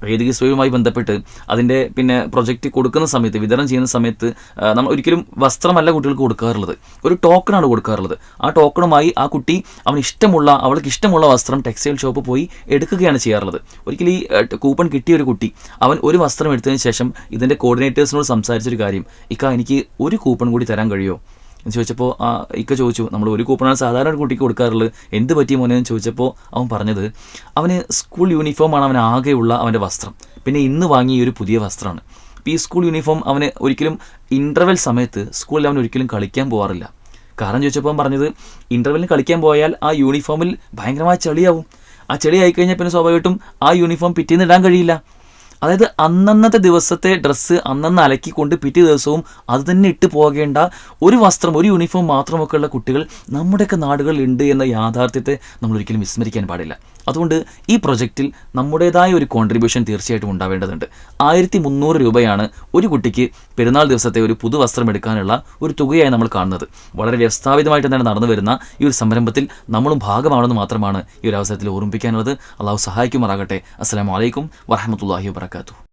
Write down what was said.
വേദികസ്വയുമായി ബന്ധപ്പെട്ട് അതിൻ്റെ പ്രൊജക്റ്റ് കൊടുക്കുന്ന സമയത്ത്, വിതരണം ചെയ്യുന്ന സമയത്ത് നമ്മൾ ഒരിക്കലും വസ്ത്രമല്ല കുട്ടികൾക്ക് കൊടുക്കാറുള്ളത്, ഒരു ടോക്കണാണ് കൊടുക്കാറുള്ളത്. ആ ടോക്കണുമായി ആ കുട്ടി അവൾക്ക് ഇഷ്ടമുള്ള വസ്ത്രം ടെക്സ്റ്റൈൽ ഷോപ്പ് പോയി എടുക്കുകയാണ് ചെയ്യാറുള്ളത്. ഒരിക്കലും ഈ കൂപ്പൺ കിട്ടിയ ഒരു കുട്ടി അവൻ ഒരു വസ്ത്രം എടുത്തതിന് ശേഷം ഇതിൻ്റെ കോർഡിനേറ്റേഴ്സിനോട് സംസാരിച്ചൊരു കാര്യം, എനിക്ക് ഒരു കൂപ്പൺ കൂടി തരാൻ കഴിയുമോ എന്ന് ചോദിച്ചപ്പോൾ ഇക്ക ചോദിച്ചു, നമ്മൾ ഒരു കൂപ്പണാണ് സാധാരണ ഒരു കുട്ടിക്ക് കൊടുക്കാറുള്ളത്, എന്ത് പറ്റിയ മോനെ എന്ന് ചോദിച്ചപ്പോൾ അവൻ പറഞ്ഞത് അവന് സ്കൂൾ യൂണിഫോമാണ് അവൻ ആകെയുള്ള അവൻ്റെ വസ്ത്രം, പിന്നെ ഇന്ന് വാങ്ങിയ ഒരു പുതിയ വസ്ത്രമാണ്. അപ്പോൾ ഈ സ്കൂൾ യൂണിഫോം അവന് ഒരിക്കലും ഇൻ്റർവെൽ സമയത്ത് സ്കൂളിൽ അവൻ ഒരിക്കലും കളിക്കാൻ പോകാറില്ല. കാരണം ചോദിച്ചപ്പോൾ അവൻ പറഞ്ഞത് ഇൻ്റർവെല്ലിന് കളിക്കാൻ പോയാൽ ആ യൂണിഫോമിൽ ഭയങ്കരമായ ചെളിയാവും, ആ ചെളി ആയിക്കഴിഞ്ഞാൽ പിന്നെ സ്വാഭാവികമായിട്ടും ആ യൂണിഫോം പിറ്റേന്ന് ഇടാൻ കഴിയില്ല. അതായത് അന്നന്നത്തെ ദിവസത്തെ ഡ്രസ്സ് അന്നന്ന് അലക്കിക്കൊണ്ട് പിറ്റേ ദിവസവും അത് തന്നെ ഇട്ട് പോകേണ്ട ഒരു വസ്ത്രം, ഒരു യൂണിഫോം മാത്രമൊക്കെ ഉള്ള കുട്ടികൾ നമ്മുടെയൊക്കെ നാടുകളിൽ ഉണ്ട് എന്ന യാഥാർത്ഥ്യത്തെ നമ്മൾ ഒരിക്കലും വിസ്മരിക്കാൻ പാടില്ല. അതുകൊണ്ട് ഈ പ്രൊജക്റ്റിൽ നമ്മുടേതായ ഒരു കോൺട്രിബ്യൂഷൻ തീർച്ചയായിട്ടും ഉണ്ടാവേണ്ടതുണ്ട്. 1300 രൂപയാണ് ഒരു കുട്ടിക്ക് പെരുന്നാൾ ദിവസത്തെ ഒരു പുതുവസ്ത്രം എടുക്കാനുള്ള ഒരു തുകയായി നമ്മൾ കാണുന്നത്. വളരെ വ്യവസ്ഥാപിതമായിട്ട് തന്നെ നടന്നു വരുന്ന ഈ ഒരു സംരംഭത്തിൽ നമ്മളും ഭാഗമാണെന്ന് മാത്രമാണ് ഈ ഒരു അവസരത്തിൽ ഓർമ്മിപ്പിക്കാനുള്ളത്. അള്ളാഹു സഹായിക്കുമാറാകട്ടെ. അസ്സലാമു അലൈക്കും വറഹ്മത്തുള്ളാഹി വബറകാതുഹു.